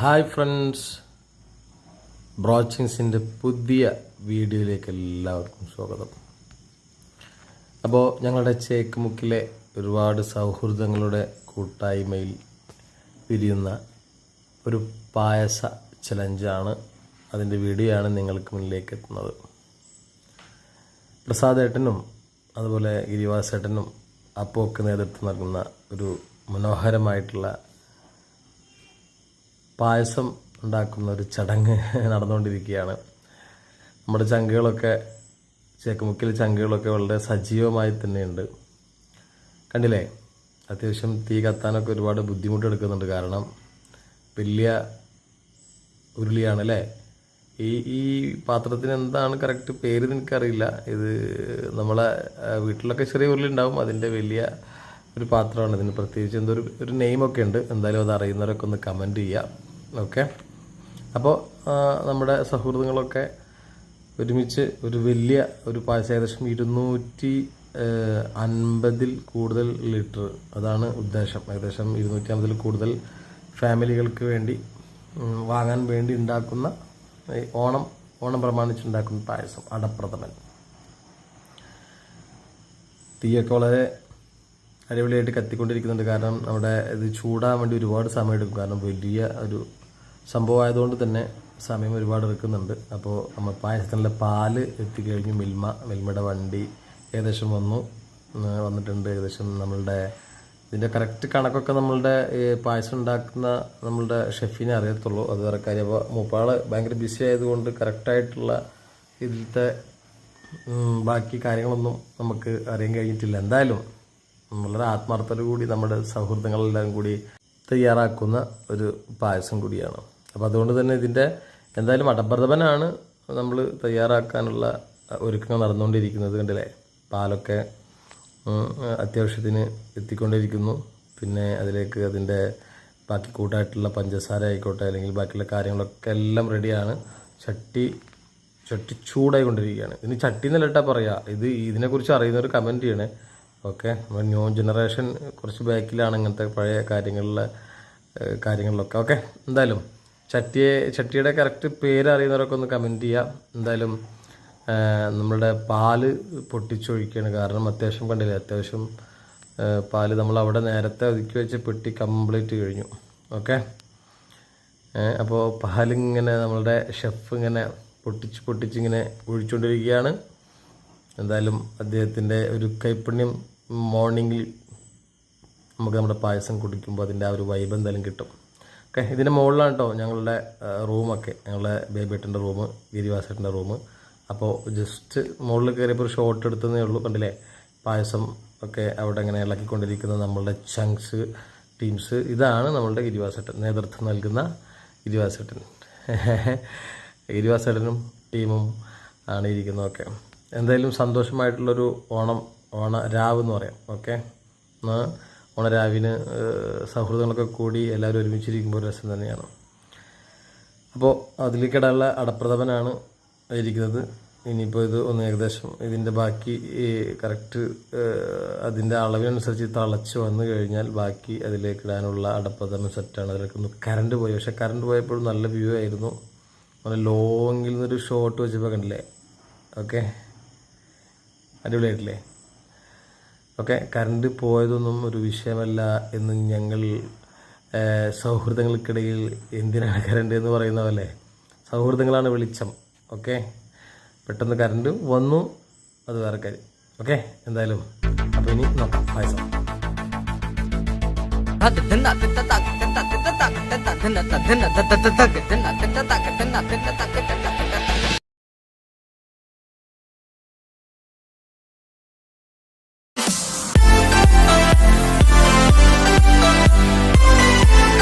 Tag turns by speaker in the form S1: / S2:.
S1: Hi friends, ബ്രോച്ചിങ്സിൻ്റെ പുതിയ വീഡിയോയിലേക്ക് എല്ലാവർക്കും സ്വാഗതം. അപ്പോൾ ഞങ്ങളുടെ ചേക്കുമുക്കിലെ ഒരുപാട് സൗഹൃദങ്ങളുടെ കൂട്ടായ്മയിൽ പിരിയുന്ന ഒരു പായസ ചലഞ്ചാണ്, അതിൻ്റെ വീഡിയോ ആണ് നിങ്ങൾക്ക് മുന്നിലേക്ക് എത്തുന്നത്. പ്രസാദേട്ടനും അതുപോലെ ഗിരിവാസേട്ടനും അപ്പോക്ക് നേതൃത്വം നൽകുന്ന ഒരു മനോഹരമായിട്ടുള്ള പായസം ഉണ്ടാക്കുന്ന ഒരു ചടങ്ങ് നടന്നുകൊണ്ടിരിക്കുകയാണ്. നമ്മുടെ ചങ്കുകളൊക്കെ, ചേക്കുമുക്കിലെ ചങ്കുകളൊക്കെ വളരെ സജീവമായി തന്നെയുണ്ട്. കണ്ടില്ലേ, അത്യാവശ്യം തീ കത്താനൊക്കെ ഒരുപാട് ബുദ്ധിമുട്ടെടുക്കുന്നുണ്ട്. കാരണം വലിയ ഉരുളിയാണല്ലേ. ഈ പാത്രത്തിന് എന്താണ് കറക്റ്റ് പേര് എനിക്കറിയില്ല. ഇത് നമ്മളെ വീട്ടിലൊക്കെ ചെറിയ ഉരുളി ഉണ്ടാവും, അതിൻ്റെ വലിയ ഒരു പാത്രമാണ്. ഇതിന് പ്രത്യേകിച്ച് എന്തോ ഒരു നെയിമൊക്കെ ഉണ്ട്. എന്തായാലും അത് അറിയുന്നവരൊക്കെ ഒന്ന് കമൻറ്റ് ചെയ്യുക. ഓക്കെ, അപ്പോൾ നമ്മുടെ സൗഹൃദങ്ങളൊക്കെ ഒരുമിച്ച് ഒരു വലിയ ഒരു പായസം, ഏകദേശം 250 കൂടുതൽ ലിറ്റർ, അതാണ് ഉദ്ദേശം. ഏകദേശം 250 കൂടുതൽ ഫാമിലികൾക്ക് വേണ്ടി വാങ്ങാൻ വേണ്ടി ഉണ്ടാക്കുന്ന ഓണം പ്രമാണിച്ചുണ്ടാക്കുന്ന പായസം, അടപ്രഥമൻ. തീയൊക്കെ വളരെ അടിപൊളിയായിട്ട് കത്തിക്കൊണ്ടിരിക്കുന്നുണ്ട്. കാരണം നമ്മുടെ ഇത് ചൂടാൻ വേണ്ടി ഒരുപാട് സമയം എടുക്കും. കാരണം വലിയ ഒരു സംഭവമായതുകൊണ്ട് തന്നെ സമയം ഒരുപാട് എടുക്കുന്നുണ്ട്. അപ്പോൾ നമ്മൾ പായസത്തിനുള്ള പാല് എത്തിക്കഴിഞ്ഞു. മിൽമയുടെ വണ്ടി ഏകദേശം വന്നിട്ടുണ്ട്. ഏകദേശം നമ്മളുടെ ഇതിൻ്റെ കറക്റ്റ് കണക്കൊക്കെ നമ്മളുടെ പായസം ഉണ്ടാക്കുന്ന നമ്മളുടെ ഷെഫിനെ അറിയത്തുള്ളൂ, അത് വേറെ കാര്യം. അപ്പോൾ മൂപ്പാൾ ഭയങ്കര ബിസി ആയതുകൊണ്ട് കറക്റ്റായിട്ടുള്ള ഇതിലത്തെ ബാക്കി കാര്യങ്ങളൊന്നും നമുക്ക് അറിയാൻ കഴിഞ്ഞിട്ടില്ല. എന്തായാലും വളരെ ആത്മാർത്ഥതയോടു കൂടി നമ്മുടെ സൗഹൃദങ്ങളെല്ലാം കൂടി തയ്യാറാക്കുന്ന ഒരു പായസം കൂടിയാണ്. അപ്പോൾ അതുകൊണ്ട് തന്നെ ഇതിൻ്റെ എന്തായാലും അടപ്രഥമനാണ് നമ്മൾ തയ്യാറാക്കാനുള്ള ഒരുക്കങ്ങൾ നടന്നുകൊണ്ടിരിക്കുന്നത്. കണ്ടില്ലേ, പാലൊക്കെ അത്യാവശ്യത്തിന് എത്തിക്കൊണ്ടിരിക്കുന്നു. പിന്നെ അതിലേക്ക് അതിൻ്റെ ബാക്കി കൂട്ടായിട്ടുള്ള പഞ്ചസാര ആയിക്കോട്ടെ, അല്ലെങ്കിൽ ബാക്കിയുള്ള കാര്യങ്ങളൊക്കെ എല്ലാം റെഡിയാണ്. ചട്ടി ചൂടായിക്കൊണ്ടിരിക്കുകയാണ്. ഇനി ചട്ടി എന്നല്ല പറയുക, ഇതിനെക്കുറിച്ച് അറിയുന്നവർ കമൻറ്റ് ചെയ്യണേ. ഓക്കെ, നമ്മൾ ന്യൂ ജനറേഷൻ കുറച്ച് ബാക്കിലാണ് ഇങ്ങനത്തെ പഴയ കാര്യങ്ങളിലൊക്കെ. ഓക്കെ, എന്തായാലും ചട്ടിയുടെ കറക്റ്റ് പേര് അറിയുന്നവരൊക്കെ ഒന്ന് കമൻറ്റ് ചെയ്യാം. എന്തായാലും നമ്മളുടെ പാല് പൊട്ടിച്ചൊഴിക്കുകയാണ്. കാരണം അത്യാവശ്യം കണ്ടില്ലേ, അത്യാവശ്യം പാല് നമ്മൾ അവിടെ നേരത്തെ ഒതുക്കി വെച്ച് പെട്ടി കംപ്ലീറ്റ് കഴിഞ്ഞു. ഓക്കെ, അപ്പോൾ പാലിങ്ങനെ നമ്മളുടെ ഷെഫ് ഇങ്ങനെ പൊട്ടിച്ചിങ്ങനെ ഒഴിച്ചുകൊണ്ടിരിക്കുകയാണ്. എന്തായാലും അദ്ദേഹത്തിൻ്റെ ഒരു കൈപ്പുണ്യം മോർണിംഗിൽ നമുക്ക് നമ്മുടെ പായസം കുടിക്കുമ്പോൾ അതിൻ്റെ ആ ഒരു വൈബ് എന്തായാലും കിട്ടും. ഓക്കെ, ഇതിൻ്റെ മുകളിലാണ് കേട്ടോ ഞങ്ങളുടെ റൂമൊക്കെ, ഞങ്ങളുടെ ബേബേട്ടൻ്റെ റൂം, ഗിരിവാസേട്ടൻ്റെ റൂം. അപ്പോൾ ജസ്റ്റ് മുകളിൽ കയറിയപ്പോൾ ഒരു ഷോട്ട് എടുത്തതേ ഉള്ളൂ. കണ്ടില്ലേ, പായസം ഒക്കെ അവിടെ ഇങ്ങനെ ഇളക്കിക്കൊണ്ടിരിക്കുന്ന നമ്മളുടെ ചങ്ക്സ് ടീംസ്. ഇതാണ് നമ്മളുടെ ഗിരിവാസേട്ടൻ, നേതൃത്വം നൽകുന്ന ഗിരിവാസേട്ടനും ടീമും ആണ് ഇരിക്കുന്നതൊക്കെ. എന്തായാലും സന്തോഷമായിട്ടുള്ളൊരു ഓണരാവ് എന്ന് പറയാം. ഓക്കെ, ഓണരാവിന് സൗഹൃദങ്ങളൊക്കെ കൂടി എല്ലാവരും ഒരുമിച്ചിരിക്കുമ്പോൾ ഒരു രസം തന്നെയാണ്. അപ്പോൾ അതിലേക്കിടാനുള്ള അടപ്രഥമനാണ് ഇരിക്കുന്നത്. ഇനിയിപ്പോൾ ഇത് ഒന്ന് ഏകദേശം ഇതിൻ്റെ ബാക്കി കറക്റ്റ് അതിൻ്റെ അളവിനനുസരിച്ച് തിളച്ച് വന്നു കഴിഞ്ഞാൽ ബാക്കി അതിലേക്കിടാനുള്ള അടപ്രഥമൻ സെറ്റാണ്. അതിലേക്കൊന്ന് കറണ്ട് പോയി, പക്ഷേ കറണ്ട് പോയപ്പോഴും നല്ല വ്യൂ ആയിരുന്നു. നല്ല ലോങ്ങിൽ നിന്നൊരു ഷോട്ട് വെച്ചപ്പോൾ കണ്ടില്ലേ. ഓക്കെ, അടിപൊളിയായിട്ടില്ലേ. ഓക്കെ, കറണ്ട് പോയതൊന്നും ഒരു വിഷയമല്ല എന്ന് ഞങ്ങൾ സൗഹൃദങ്ങൾക്കിടയിൽ എന്തിനാണ് കറണ്ട് എന്ന് പറയുന്ന പോലെ, സൗഹൃദങ്ങളാണ് വെളിച്ചം. ഓക്കെ, പെട്ടെന്ന് കറണ്ട് വന്നു, അത് വേറെ കാര്യം. ഓക്കെ, എന്തായാലും അപ്പോൾ ഇനി നോക്കാം പായസം.